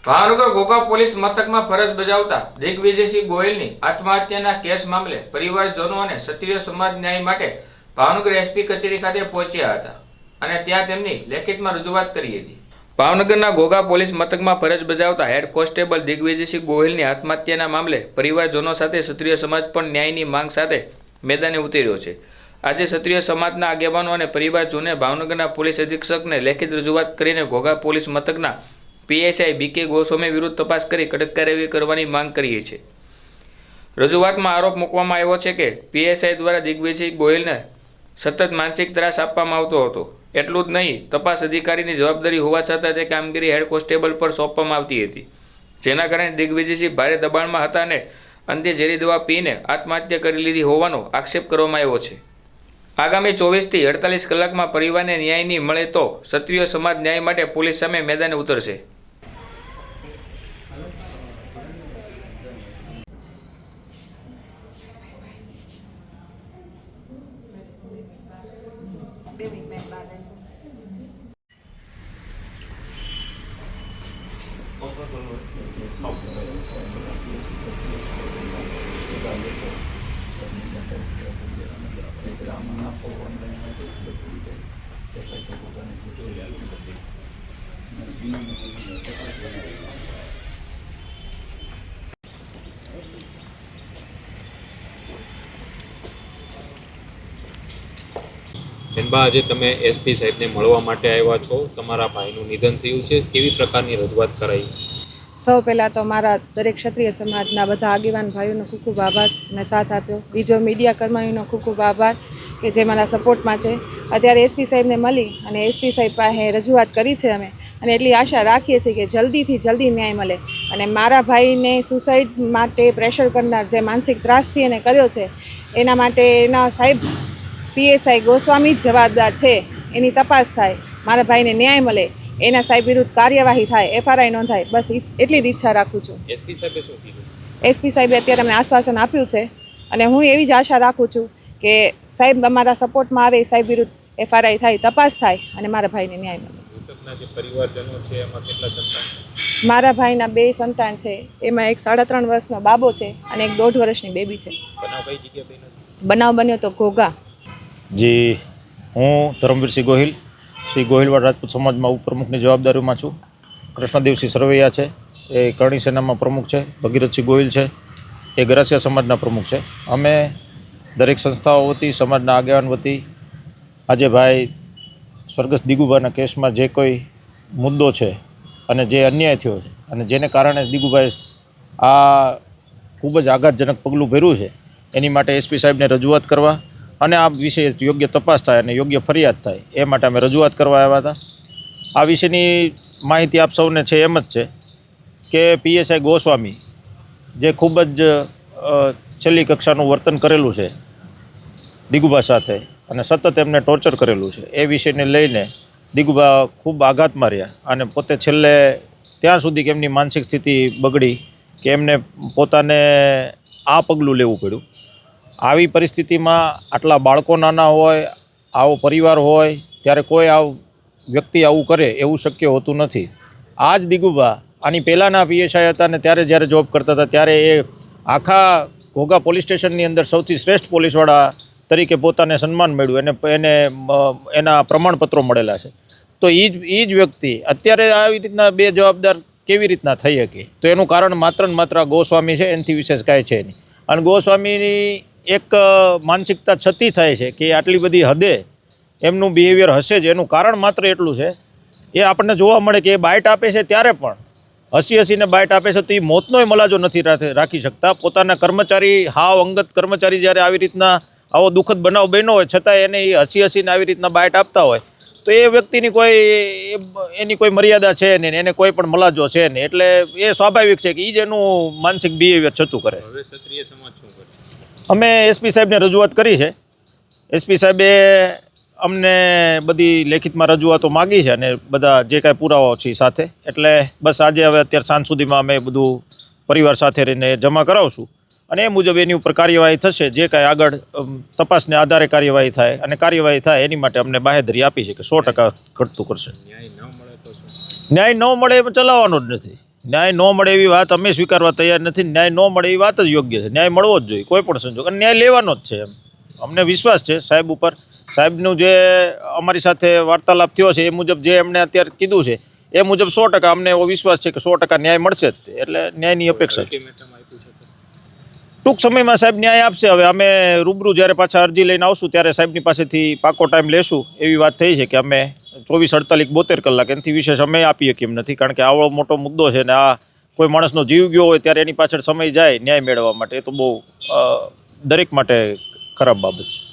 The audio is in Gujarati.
ભાવનગર ઘોઘા પોલીસ મથકમાં ફરજ બજાવતા દિગ્વિજયસિંહ ગોહિલની આત્મહત્યાના કેસ મામલે પરિવારજનો અને ક્ષત્રિય સમાજ ન્યાય માટે ભાવનગર એસપી કચેરી ખાતે પહોંચ્યા હતા અને ત્યાં તેમની લેખિતમાં રજૂઆત કરી હતી। ભાવનગરના ઘોઘા પોલીસ મથકમાં ફરજ બજાવતા હેડ કોન્સ્ટેબલ દિગ્વિજયસિંહ ગોહિલની આત્મહત્યાના મામલે પરિવારજનો સાથે ક્ષત્રિય સમાજ પણ ન્યાયની માંગ સાથે મેદાને ઉતર્યો છે। આજે ક્ષત્રિય સમાજના આગેવાનો અને પરિવારજનોએ ભાવનગરના પોલીસ અધિક્ષકને લેખિત રજૂઆત કરીને ઘોઘા પોલીસ મથકના પીએસઆઈ બીકે ગોસ્વામી વિરુદ્ધ તપાસ કરી કડક કાર્યવાહી કરવાની માંગ કરી છે। રજૂઆતમાં આરોપ મૂકવામાં આવ્યો છે કે પીએસઆઈ દ્વારા દિગ્વિજયસિંહ ગોહિલને સતત માનસિક ત્રાસ આપવામાં આવતો હતો। એટલું જ નહીં, તપાસ અધિકારીની જવાબદારી હોવા છતાં તે કામગીરી હેડ કોન્સ્ટેબલ પર સોંપવામાં આવતી હતી, જેના કારણે દિગ્વિજયસિંહ ભારે દબાણમાં હતા અને અંતે ઝેરી દવા પીને આત્મહત્યા કરી લીધી હોવાનો આક્ષેપ કરવામાં આવ્યો છે। આગામી 24 થી 48 કલાકમાં પરિવારને ન્યાય નહીં મળે તો ક્ષત્રિય સમાજ ન્યાય માટે પોલીસ સામે મેદાને ઉતરશે। જનબા, આજે તમે એસપી સાહેબને મળવા માટે આવ્યા છો। તમારા ભાઈનું નિધન થયું છે, કેવી પ્રકારની રજૂઆત કરાઈ? સૌ પહેલાં તો મારા દરેક ક્ષત્રિય સમાજના બધા આગેવાન ભાઈઓનો ખૂબ ખૂબ આભાર અને સાથ આપ્યો। બીજો મીડિયા કર્મીઓનો ખૂબ ખૂબ આભાર કે જે મારા સપોર્ટમાં છે। અત્યારે એસપી સાહેબને મળી અને એસપી સાહેબ પાસે રજૂઆત કરી છે અમે, અને એટલી આશા રાખીએ છીએ કે જલ્દીથી જલ્દી ન્યાય મળે અને મારા ભાઈને સુસાઇડ માટે પ્રેશર કરનાર જે માનસિક ત્રાસથી એને કર્યો છે એના માટે એના સાહેબ પીએસઆઈ ગોસ્વામી જ જવાબદાર છે। એની તપાસ થાય, મારા ભાઈને ન્યાય મળે, એના સાહેબ વિરુદ્ધ કાર્યવાહી થાય, એફઆરઆઈ નોંધાય, બસ એટલી જ ઈચ્છા રાખું છું। એસપી સાહેબે શું કીધું? એસપી સાહેબે અત્યારે અમને આશ્વાસન આપ્યું છે અને હું એવી જ આશા રાખું છું કે સાહેબ અમારા સપોર્ટમાં આવે, સાહેબ વિરુદ્ધ એફઆરઆઈ થાય, તપાસ થાય અને મારા ભાઈને ન્યાય મળે। મૃતકના જે પરિવારજનો છે એમાં કેટલા સંતાન? મારા ભાઈના 2 સંતાન છે, એમાં એક 3.5 વર્ષનો બાબો છે અને એક 1.5 વર્ષની બેબી છે। બનાવ કઈ જગ્યાએ બન્યો? બનાવ બન્યો તો ઘોઘા। જી, હું ધરમવીરસિંહ ગોહિલ, શ્રી ગોહિલવાડ રાજપૂત સમાજમાં ઉપપ્રમુખની જવાબદારીમાં છું। કૃષ્ણદેવસિંહ સરવૈયા છે, એ કરણી સેનામાં પ્રમુખ છે। ભગીરથસિંહ ગોહિલ છે, એ ગરાસિયા સમાજના પ્રમુખ છે। અમે દરેક સંસ્થાઓ વતી, સમાજના આગેવાન વતી આજે ભાઈ સ્વર્ગસ્થ દિગુભાઈના કેસમાં જે કોઈ મુદ્દો છે અને જે અન્યાય થયો છે અને જેને કારણે દિગુભાઈ આ ખૂબ જ આઘાતજનક પગલું ભર્યું છે, એની માટે એસપી સાહેબને રજૂઆત કરવા અને આ વિશે યોગ્ય તપાસ થાય અને યોગ્ય ફરિયાદ થાય એ માટે અમે રજૂઆત કરવા આવ્યા હતા। આ વિશેની માહિતી આપ સૌને છે એમ જ છે કે પીએસઆઈ ગોસ્વામી જે ખૂબ જ છેલ્લી કક્ષાનું વર્તન કરેલું છે દિગુભા સાથે અને સતત એમને ટોર્ચર કરેલું છે, એ વિષયને લઈને દિગુભા ખૂબ આઘાતમાં રહ્યા અને પોતે છેલ્લે ત્યાં સુધી કે એમની માનસિક સ્થિતિ બગડી કે એમને પોતાને આ પગલું લેવું પડ્યું। આવી પરિસ્થિતિમાં આટલા બાળકો નાના હોય, આવો પરિવાર હોય, ત્યારે કોઈ વ્યક્તિ આવું કરે એવું શક્ય હોતું નથી। આ જ દિગુભા આની પહેલાંના પીએસઆઈ હતા ને ત્યારે જ્યારે જોબ કરતા હતા ત્યારે એ આખા ઘોઘા પોલીસ સ્ટેશનની અંદર સૌથી શ્રેષ્ઠ પોલીસવાળા તરીકે પોતાને સન્માન મળ્યું, એને એના પ્રમાણપત્રો મળેલા છે। તો એ જ વ્યક્તિ અત્યારે આવી રીતના બે જવાબદાર કેવી રીતના થઈ શકે? તો એનું કારણ માત્ર ને માત્ર ગોસ્વામી છે, એનાથી વિશેષ કાંઈ છે નહીં। અને ગોસ્વામીની એક માનસિકતા છતી થાય છે કે આટલી બધી હદે એમનું બિહેવિયર હશે જ, એનું કારણ માત્ર એટલું છે, એ આપણને જોવા મળે કે એ બાઇટ આપે છે ત્યારે પણ હસીને બાઇટ આપે છે તો એ મોતનોય મલાજો નથી રાખી શકતા। પોતાના કર્મચારી, હાવ અંગત કર્મચારી જ્યારે આવી રીતના આવો દુઃખદ બનાવ બન્યો હોય છતાં એને એ હસીને આવી રીતના બાઇટ આપતા હોય તો એ વ્યક્તિની એની કોઈ મર્યાદા છે નહીં, એને કોઈ પણ મલાજો છે નહીં, એટલે એ સ્વાભાવિક છે કે એ જ એનું માનસિક બિહેવિયર છતું કરે। હવે ક્ષત્રિય સમાજ શું કરે? અમે એસપી સાહેબને રજૂઆત કરી છે। એસપી સાહેબે અમને બધી લેખિતમાં રજૂઆતો માગી છે અને બધા જે કાંઈ પુરાવાઓ છે સાથે, એટલે બસ આજે હવે અત્યારે સાંજ સુધીમાં અમે બધું પરિવાર સાથે રહીને જમા કરાવશું અને એ મુજબ એની ઉપર કાર્યવાહી થશે। જે કાંઈ આગળ તપાસને આધારે કાર્યવાહી થાય અને કાર્યવાહી થાય એની માટે અમને બાંહેધરી આપી છે કે 100% ઘટતું કરશે। ન્યાય ન મળે તો શું? ન્યાય ન મળે એ ચલાવવાનો જ નથી। ન્યાય ન મળે એવી વાત અમે સ્વીકારવા તૈયાર નથી. ન્યાય ન મળે એવી વાત જ યોગ્ય છે. ન્યાય મળવો જ જોઈએ કોઈ પણ સંજોગ, અને ન્યાય લેવાનો જ છે એમ અમને વિશ્વાસ છે સાહેબ ઉપર. સાહેબનું જે અમારી સાથે વાર્તાલાપ થયો છે એ મુજબ જે એમણે અત્યારે કીધું છે એ મુજબ 100% અમને એવો વિશ્વાસ છે કે 100% ન્યાય મળશે જ. એટલે ન્યાયની અપેક્ષા છે. ટૂંક સમયમાં સાહેબ ન્યાય આપશે. હવે અમે રૂબરૂ જ્યારે પાછા અરજી લઈને આવશું ત્યારે સાહેબની પાસેથી પાકો ટાઈમ લેશું. એવી વાત થઈ છે કે અમે 24, 48, 72 કલાક એનાથી વિશેષ અમે આપી શકીએ એમ નથી, કારણ કે આવો મોટો મુદ્દો છે ને આ કોઈ માણસનો જીવ ગયો હોય ત્યારે એની પાછળ સમય જાય ન્યાય મેળવવા માટે, એ તો બહુ દરેક માટે ખરાબ બાબત છે.